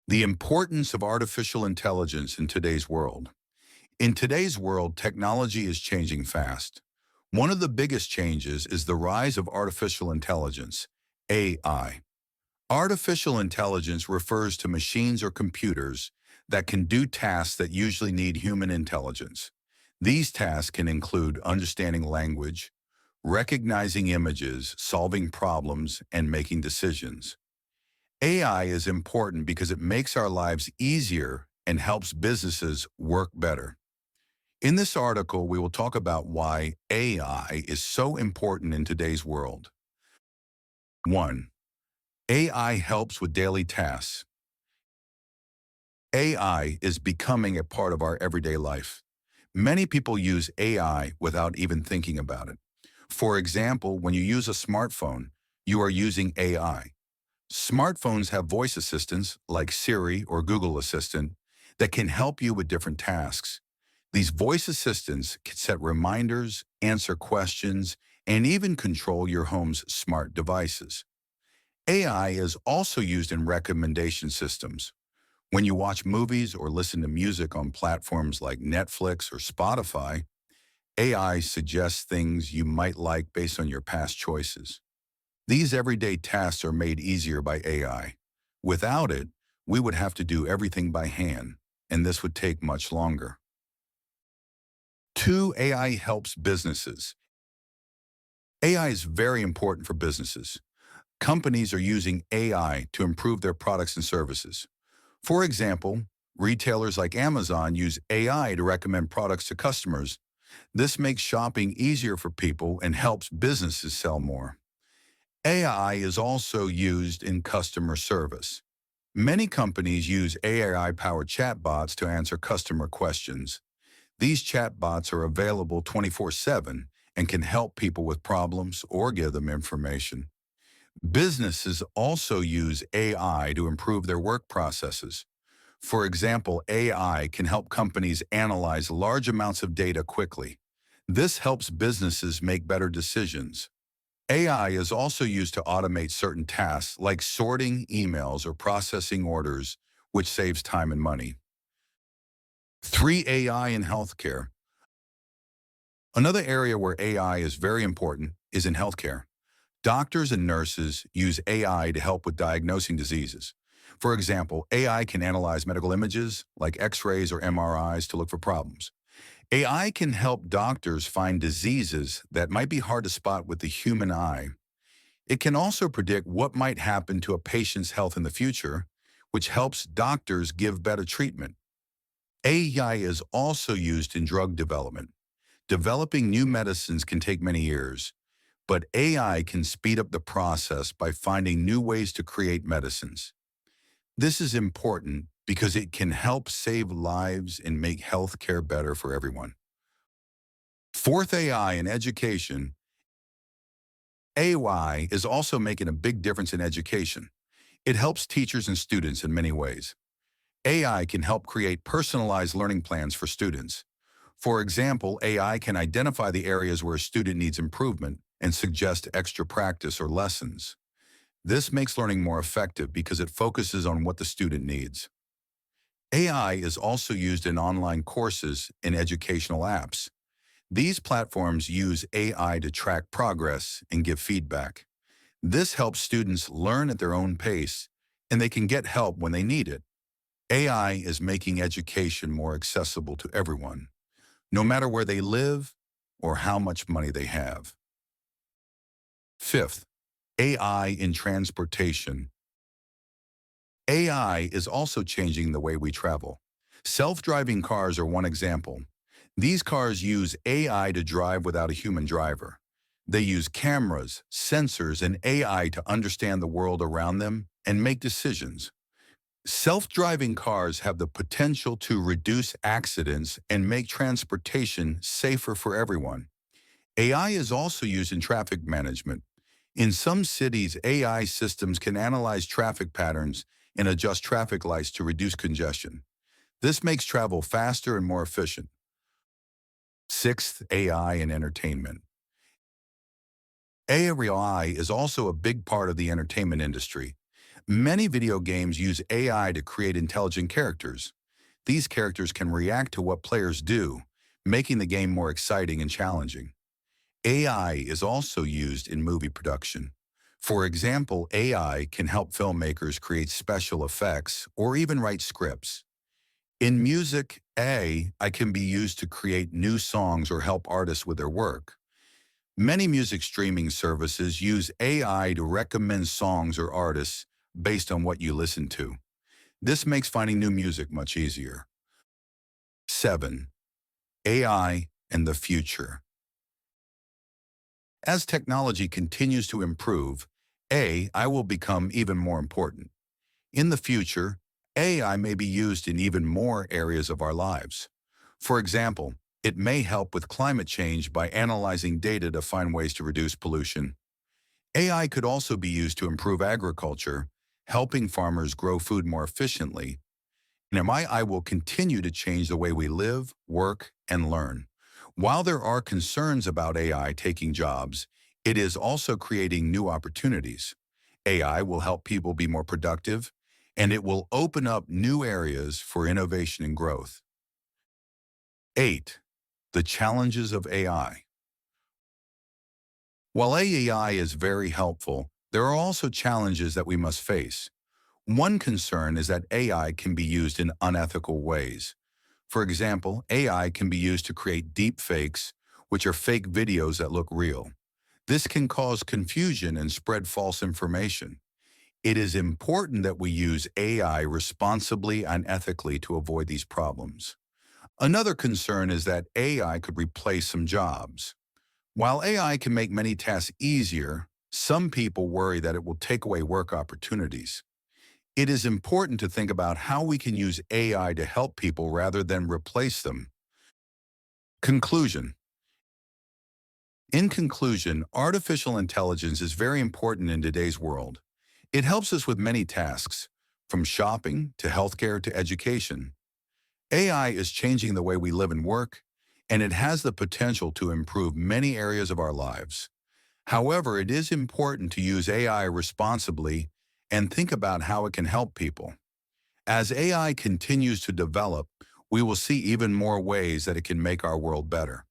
The importance of artificial intelligence in today's world. In today's world, technology is changing fast. One of the biggest changes is the rise of artificial intelligence, AI. Artificial intelligence refers to machines or computers that can do tasks that usually need human intelligence. These tasks can include understanding language, recognizing images, solving problems, and making decisions. AI is important because it makes our lives easier and helps businesses work better. In this article, we will talk about why AI is so important in today's world. 1. AI helps with daily tasks. AI is becoming a part of our everyday life. Many people use AI without even thinking about it. For example, when you use a smartphone, you are using AI. Smartphones have voice assistants like Siri or Google Assistant that can help you with different tasks. These voice assistants can set reminders, answer questions, and even control your home's smart devices. AI is also used in recommendation systems. When you watch movies or listen to music on platforms like Netflix or Spotify, AI suggests things you might like based on your past choices. These everyday tasks are made easier by AI. Without it, we would have to do everything by hand, and this would take much longer. 2. AI helps businesses. AI is very important for businesses. Companies are using AI to improve their products and services. For example, retailers like Amazon use AI to recommend products to customers. This makes shopping easier for people and helps businesses sell more. AI is also used in customer service. Many companies use AI-powered chatbots to answer customer questions. These chatbots are available 24/7 and can help people with problems or give them information. Businesses also use AI to improve their work processes. For example, AI can help companies analyze large amounts of data quickly. This helps businesses make better decisions. AI is also used to automate certain tasks like sorting emails or processing orders, which saves time and money. 3. AI in healthcare. Another area where AI is very important is in healthcare. Doctors and nurses use AI to help with diagnosing diseases. For example, AI can analyze medical images like X-rays or MRIs to look for problems. AI can help doctors find diseases that might be hard to spot with the human eye. It can also predict what might happen to a patient's health in the future, which helps doctors give better treatment. AI is also used in drug development. Developing new medicines can take many years, but AI can speed up the process by finding new ways to create medicines. This is important because it can help save lives and make healthcare better for everyone. 4th, AI in education. AI is also making a big difference in education. It helps teachers and students in many ways. AI can help create personalized learning plans for students. For example, AI can identify the areas where a student needs improvement and suggest extra practice or lessons. This makes learning more effective because it focuses on what the student needs. AI is also used in online courses and educational apps. These platforms use AI to track progress and give feedback. This helps students learn at their own pace, and they can get help when they need it. AI is making education more accessible to everyone, no matter where they live or how much money they have. 5th, AI in transportation. AI is also changing the way we travel. Self-driving cars are one example. These cars use AI to drive without a human driver. They use cameras, sensors, and AI to understand the world around them and make decisions. Self-driving cars have the potential to reduce accidents and make transportation safer for everyone. AI is also used in traffic management. In some cities, AI systems can analyze traffic patterns and adjust traffic lights to reduce congestion. This makes travel faster and more efficient. 6th, AI in entertainment. AI is also a big part of the entertainment industry. Many video games use AI to create intelligent characters. These characters can react to what players do, making the game more exciting and challenging. AI is also used in movie production. For example, AI can help filmmakers create special effects or even write scripts. In music, AI can be used to create new songs or help artists with their work. Many music streaming services use AI to recommend songs or artists based on what you listen to. This makes finding new music much easier. 7. AI and the future. As technology continues to improve, AI will become even more important. In the future, AI may be used in even more areas of our lives. For example, it may help with climate change by analyzing data to find ways to reduce pollution. AI could also be used to improve agriculture, helping farmers grow food more efficiently. And AI will continue to change the way we live, work, and learn. While there are concerns about AI taking jobs, it is also creating new opportunities. AI will help people be more productive, and it will open up new areas for innovation and growth. 8. The challenges of AI. While AI is very helpful, there are also challenges that we must face. One concern is that AI can be used in unethical ways. For example, AI can be used to create deep fakes, which are fake videos that look real. This can cause confusion and spread false information. It is important that we use AI responsibly and ethically to avoid these problems. Another concern is that AI could replace some jobs. While AI can make many tasks easier, some people worry that it will take away work opportunities. It is important to think about how we can use AI to help people rather than replace them. Conclusion. In conclusion, artificial intelligence is very important in today's world. It helps us with many tasks, from shopping to healthcare to education. AI is changing the way we live and work, and it has the potential to improve many areas of our lives. However, it is important to use AI responsibly and think about how it can help people. As AI continues to develop, we will see even more ways that it can make our world better.